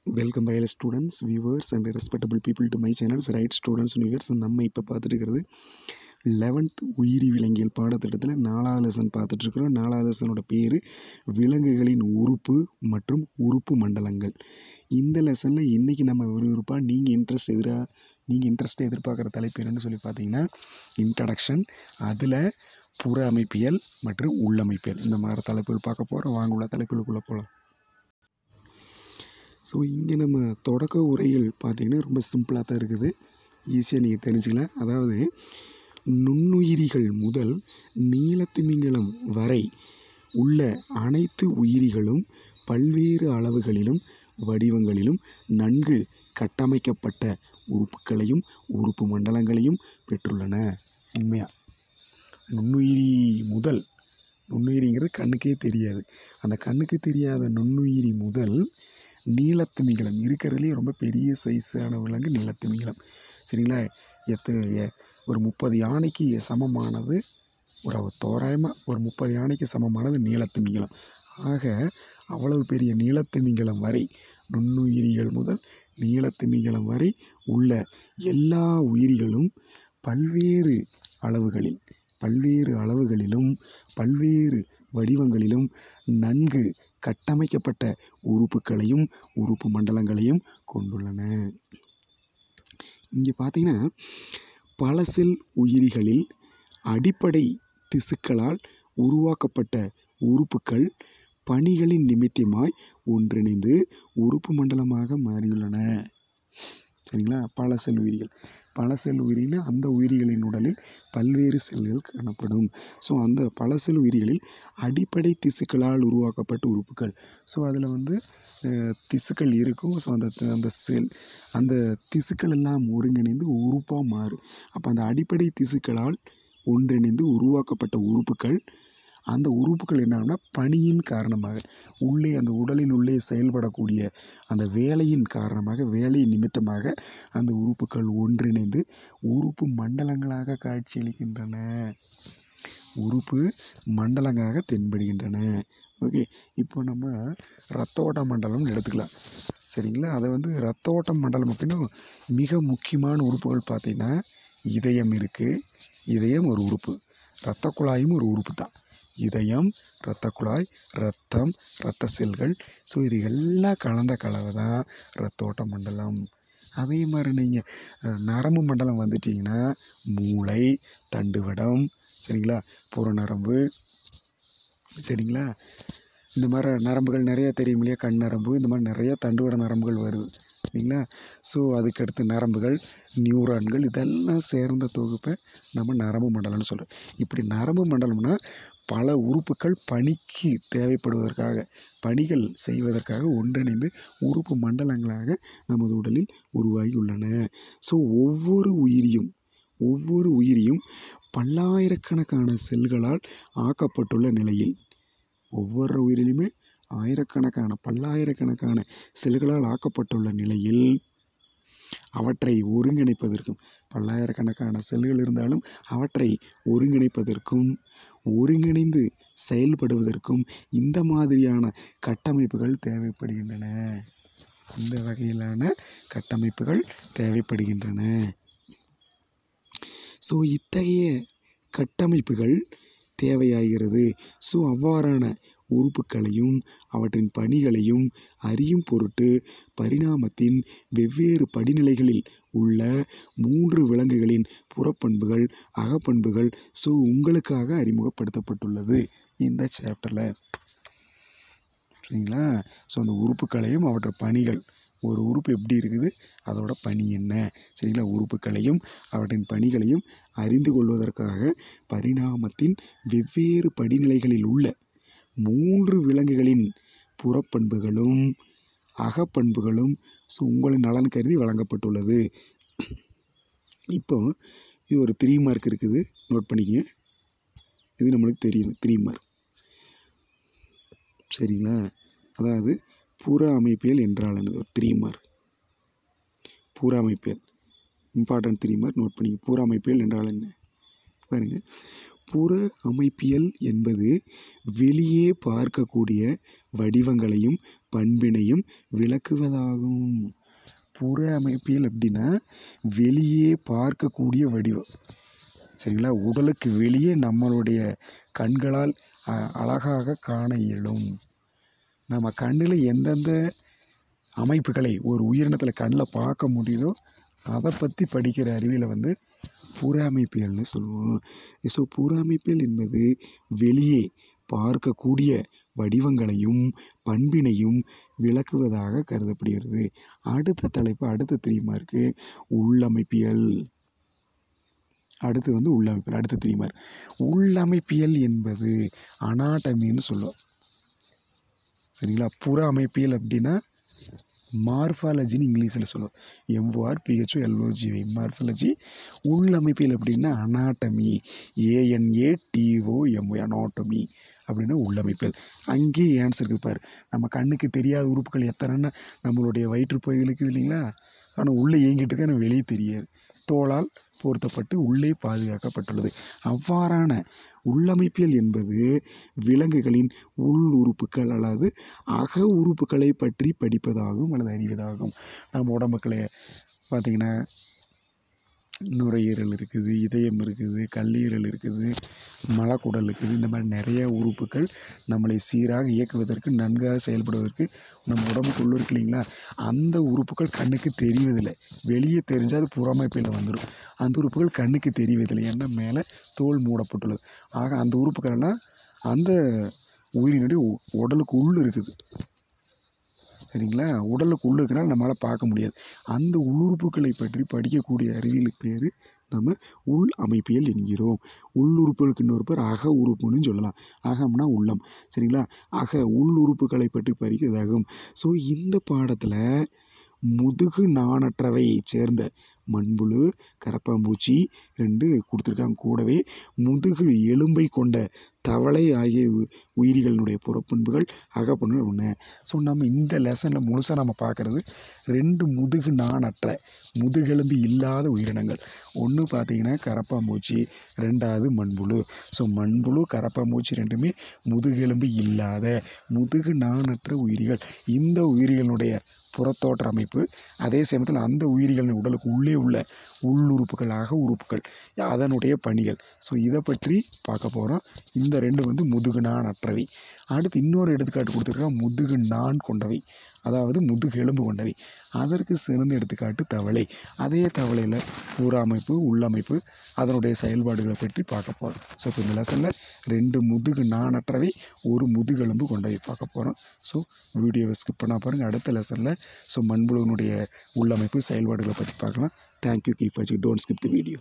Welcome பயல students, viewers and respectable people to my channels. Right students and viewers, நம்ம இப்போ பார்த்துட்டு இருக்கிறது 11th உயிரி விலங்கியல் பாடத்திட்டத்தில் 4வது லெசன் பார்த்துட்ருக்குறோம். 4வது லெசனோட பேர் விலங்குகளின் உறுப்பு மற்றும் உறுப்பு மண்டலங்கள். இந்த லெசனில் இன்றைக்கி நம்ம விறுவிறுப்பாக நீங்கள் இன்ட்ரெஸ்ட் எதிர்பார்க்குற தலைப்பு என்னென்னு சொல்லி பார்த்தீங்கன்னா இன்ட்ரடக்ஷன், அதில் புற அமைப்பியல் மற்றும் உள்ளமைப்பியல், இந்த மாதிரி தலைப்புகள் பார்க்க போகிறோம். வாங்க உள்ள தலைப்புகளுக்குள்ளே போகலாம். ஸோ இங்கே நம்ம தொடக்க உரைகள் பார்த்திங்கன்னா ரொம்ப சிம்பிளாக தான் இருக்குது, ஈஸியாக நீங்கள் தெரிஞ்சுக்கலாம். அதாவது நுண்ணுயிரிகள் முதல் நீலத்திமிங்கலம் வரை உள்ள அனைத்து உயிரிகளும் பல்வேறு அளவுகளிலும் வடிவங்களிலும் நன்கு கட்டமைக்கப்பட்ட உறுப்புகளையும் உறுப்பு மண்டலங்களையும் பெற்றுள்ளன. உண்மையாக நுண்ணுயிரிங்கிறது கண்ணுக்கே தெரியாது. அந்த கண்ணுக்கு தெரியாத நுண்ணுயிரி முதல் நீலத்திமிங்கலம், இருக்கிறதுலே ரொம்ப பெரிய சைஸான விலங்கு நீலத்திமிங்கலம். சரிங்களா? ஒரு 30 யானைக்கு சமமானது, தோராயமாக ஒரு 30 யானைக்கு சமமானது நீலத்திமிங்கலம். ஆக அவ்வளவு பெரிய நீலத்திமிங்கலம் வரை, நுண்ணுயிரிகள் முதல் நீலத்திமிங்கலம் வரை உள்ள எல்லா உயிரிகளும் பல்வேறு அளவுகளிலும் பல்வேறு வடிவங்களிலும் நன்கு கட்டமைக்கப்பட்ட உறுப்புகளையும் உறுப்பு மண்டலங்களையும் கொண்டுள்ளன. இங்கே பார்த்தீங்கன்னா பல செல் உயிரிகளில் அடிப்படை திசுக்களால் உருவாக்கப்பட்ட உறுப்புகள் பணிகளின் நிமித்தமாய் ஒன்றிணைந்து உறுப்பு மண்டலமாக மாறியுள்ளன. சரிங்களா? பல செல் உயிரினா அந்த உயிரிகளின் உடலில் பல்வேறு செல்கள் காணப்படும். ஸோ அந்த பல செல் உயிரிகளில் அடிப்படை திசுக்களால் உருவாக்கப்பட்ட உறுப்புகள். ஸோ அதில் திசுக்கள் இருக்கும். ஸோ அந்த திசுக்கள் எல்லாம் ஒருங்கிணைந்து உறுப்பாக மாறும். அப்போ அந்த அடிப்படை திசுக்களால் ஒன்றிணைந்து உருவாக்கப்பட்ட உறுப்புகள், அந்த உறுப்புகள் என்னன்னா பணியின் காரணமாக அந்த உடலின் உள்ளே செயல்படக்கூடிய அந்த வேலையின் காரணமாக, வேலையின் நிமித்தமாக அந்த உறுப்புகள் ஒன்றிணைந்து உறுப்பு மண்டலங்களாக காட்சியளிக்கின்றன, உறுப்பு மண்டலங்களாக தென்படுகின்றன. ஓகே, இப்போ நம்ம இரத்த ஓட்ட மண்டலம்னு எடுத்துக்கலாம். சரிங்களா? அதை இரத்த ஓட்ட மண்டலம் அப்படின்னா மிக முக்கியமான உறுப்புகள் பார்த்திங்கன்னா இதயம் இருக்குது. இதயம் ஒரு உறுப்பு. இரத்த குழாயும் ஒரு உறுப்பு தான். இதயம், இரத்த குழாய், இரத்தம், இரத்த செல்கள். ஸோ இது எல்லாம் கலந்த கலவை தான் இரத்த ஓட்ட மண்டலம். அதே மாதிரி நீங்கள் நரம்பு மண்டலம் வந்துட்டிங்கன்னா மூளை, தண்டுவடம், சரிங்களா, புறநரம்பு, சரிங்களா, இந்த மாதிரி நரம்புகள் நிறையா தெரியும் இல்லையா, கண் நரம்பு, இந்த மாதிரி நிறையா தண்டுவட நரம்புகள் வருது இல்லைங்களா. ஸோ அதுக்கடுத்து நரம்புகள், நியூரான்கள், இதெல்லாம் சேர்ந்த தொகுப்பை நம்ம நரம்பு மண்டலம்னு சொல்கிறோம். இப்படி நரம்பு மண்டலம்னா பல உறுப்புகள் பணிக்கு தேவைப்படுவதற்காக, பணிகள் செய்வதற்காக ஒன்றிணைந்து உறுப்பு மண்டலங்களாக நமது உடலில் உருவாகி உள்ளன. ஸோ ஒவ்வொரு உயிரியும் பல்லாயிரக்கணக்கான செல்களால் ஆக்கப்பட்டுள்ள நிலையில், ஒவ்வொரு உயிரிலுமே பல்லாயிரக்கணக்கான செல்களால் ஆக்கப்பட்டுள்ள நிலையில் அவற்றை ஒருங்கிணைப்பதற்கும், பல்லாயிரக்கணக்கான செல்கள் இருந்தாலும் அவற்றை ஒருங்கிணைப்பதற்கும் ஒருங்கிணைந்து செயல்படுவதற்கும் இந்த மாதிரியான கட்டமைப்புகள் தேவைப்படுகின்றன. இந்த வகையிலான கட்டமைப்புகள் தேவைப்படுகின்றன. ஸோ இத்தகைய கட்டமைப்புகள் தேவையாகிறது. ஸோ அவ்வாறான உறுப்புகளையும் அவற்றின் பணிகளையும் அறியும் பொருட்டு பரிணாமத்தின் வெவ்வேறு படிநிலைகளில் உள்ள 3 விலங்குகளின் புறப்பண்புகள், அகப்பண்புகள் உங்களுக்காக அறிமுகப்படுத்தப்பட்டுள்ளது இந்த சாப்டரில். சரிங்களா? ஸோ அந்த உறுப்புகளையும் அவற்றை பணிகள், ஒரு உறுப்பு எப்படி இருக்குது, அதோட பணி என்ன, சரிங்களா, உறுப்புகளையும் அவற்றின் பணிகளையும் அறிந்து கொள்வதற்காக பரிணாமத்தின் வெவ்வேறு படிநிலைகளில் உள்ள 3 விலங்குகளின் புறப்பண்புகளும் அகப்பண்புகளும் உங்களின் நலன் கருதி வழங்கப்பட்டுள்ளது. இப்போ இது ஒரு 3 மார்க் இருக்குது, நோட் பண்ணிக்கங்க. இது நம்மளுக்கு தெரியும் 3 மார்க். சரிங்களா? அதாவது புற அமைப்பியல் என்றால் என்னது, ஒரு 3 மார்க். புற அமைப்பியல் இம்பார்ட்டன்ட் 3 மார்க், நோட் பண்ணிக்க. புற அமைப்பியல் என்றால் என்ன பாருங்க. புற அமைப்பியல் என்பது வெளியே பார்க்கக்கூடிய வடிவங்களையும் பண்பினையும் விளக்குவதாகும். புற அமைப்பியல் அப்படின்னா வெளியே பார்க்கக்கூடிய வடிவம். சரிங்களா? உடலுக்கு வெளியே நம்மளுடைய கண்களால் அழகாக காண இயலும். நம்ம கண்ணில் எந்தெந்த அமைப்புகளை ஒரு உயிரினத்தில் கண்ணில் பார்க்க முடியுதோ அதை பற்றி படிக்கிற அறிவியலை புற அமைப்பியல்னு சொல்லுவோம். ஸோ புற அமைப்பியல் என்பது வெளியே பார்க்கக்கூடிய வடிவங்களையும் பண்பினையும் விளக்குவதாக கருதப்படுகிறது. அடுத்த தலைப்பு, அடுத்த 3 மார்க்கு உள்ளமைப்பியல். அடுத்து உள்ளமைப்பியல். அடுத்த 3 மார்க். உள்ளமைப்பியல் என்பது அனாட்டமின்னு சொல்லுவோம். சரிங்களா? புற அமைப்பியல் அப்படின்னா மார்ஃபாலஜின்னு இங்கிலீஷில் சொல்லுவோம். MORPHOLOGY morphology. உள்ளமைப்பியல் அப்படின்னா அனாட்டமி. ANATOMY அனாட்டமி அப்படின்னா உள்ளமைப்பியல். அங்கேயே ஆன்சர் இருக்குது பாரு. நம்ம கண்ணுக்கு தெரியாத உறுப்புகள் எத்தனைன்னா நம்மளுடைய வயிற்றுப்பகுதியில் இருக்குது இல்லைங்களா? ஆனால் உள்ளே இயங்கிட்டு இருக்க எனக்கு வெளியே தெரியாது. தோளால் பொருத்தப்பட்டு உள்ளே பாதுகாக்கப்பட்டுள்ளது. அவ்வாறான உள்ளமைப்பியல் என்பது விலங்குகளின் உள் உறுப்புகள் அல்லது அக உறுப்புகளை பற்றி படிப்பதாகும் அல்லது அறிவதாகும். நம்ம உடம்புக்குள்ள பார்த்திங்கன்னா நுரையீரல் இருக்குது, இதயம் இருக்குது, கல்லீரல் இருக்குது, மலக்குடல் இருக்குது. இந்த மாதிரி நிறைய உறுப்புகள் நம்மளை சீராக இயக்குவதற்கு, நன்காக செயல்படுவதற்கு நம்ம உடம்புக்குள்ளே இருக்கு இல்லைங்களா? அந்த உறுப்புகள் கண்ணுக்கு தெரிவதில்லை. வெளியே தெரிஞ்சால் அது புறமைப்பில் வந்துடும். அந்த உறுப்புகள் கண்ணுக்கு தெரிவதில்லை. ஏன்னா மேலே தோல் மூடப்பட்டுள்ளது. ஆக அந்த உறுப்புகளெல்லாம் அந்த உயிரினுடைய உடலுக்கு உள்ளே இருக்குது. சரிங்களா? உடலுக்கு உள்ளே இருக்கிறனால நம்மளால் பார்க்க முடியாது. அந்த உள்ளுறுப்புகளை பற்றி படிக்கக்கூடிய அறிவியலுக்கு பேர் நம்ம உள் அமைப்பியல் என்கிறோம். உள்ளுறுப்புகளுக்கு இன்னொரு பேர் அக உறுப்புன்னு சொல்லலாம். அகம்னா உள்ளம். சரிங்களா? உள்ளுறுப்புகளை பற்றி படிக்கிறதாகும். ஸோ இந்த பாடத்தில் முதுகு நாணற்றவையை சேர்ந்த மண்புழு, கரப்பாம்பூச்சி 2 கொடுத்துருக்காங்க. கூடவே முதுகு எலும்பை கொண்ட தவளை ஆகிய உயிரிகளினுடைய புறப்பண்புகள், அகப்பண்புகள் 1. ஸோ நம்ம இந்த லெசனில் முழுசாக நம்ம பார்க்குறது 2 முதுகு நாணற்ற, முதுகெலும்பு இல்லாத உயிரினங்கள். ஒன்று பார்த்திங்கன்னா கரப்பாம்பூச்சி, 2வது மண்புழு. ஸோ மண்புழு, கரப்பாம்பூச்சி 2மே முதுகெலும்பு இல்லாத முதுகு நாணற்ற உயிரிகள். இந்த உயிரிகளினுடைய புறத்தோற்ற அமைப்பு, அதே சமயத்தில் அந்த உயிரிகளின் உடலுக்கு உள்ளே உள்ள உள்ளுறுப்புகள், அக உறுப்புகள், அதனுடைய பணிகள். ஸோ இதை பற்றி பார்க்க போகிறோம். இந்த 2 முதுகு நாண் அற்றவை. அடுத்து இன்னொரு எடுத்துக்காட்டு கொடுத்துருக்கோம், முதுகு நாண் கொண்டவை, அதாவது முதுகு எலும்பு கொண்டவை. அதற்கு சிறந்த எடுத்துக்காட்டு தவளை. அதே தவளையில் புற அமைப்பு, உள்ளமைப்பு, அதனுடைய செயல்பாடுகளை பற்றி பார்க்க போகிறோம். ஸோ இப்போ இந்த லெசனில் 2 முதுகு நாணற்றவை, 1 முதுகெலும்பு கொண்டவை பார்க்க போகிறோம். ஸோ வீடியோவை ஸ்கிப் பண்ணால் பாருங்கள். அடுத்த லெசனில் மண்புழுவினுடைய உள்ளமைப்பு, செயல்பாடுகளை பற்றி பார்க்கலாம். தேங்க்யூ. கீப் வாட்சிங். Don't skip the video.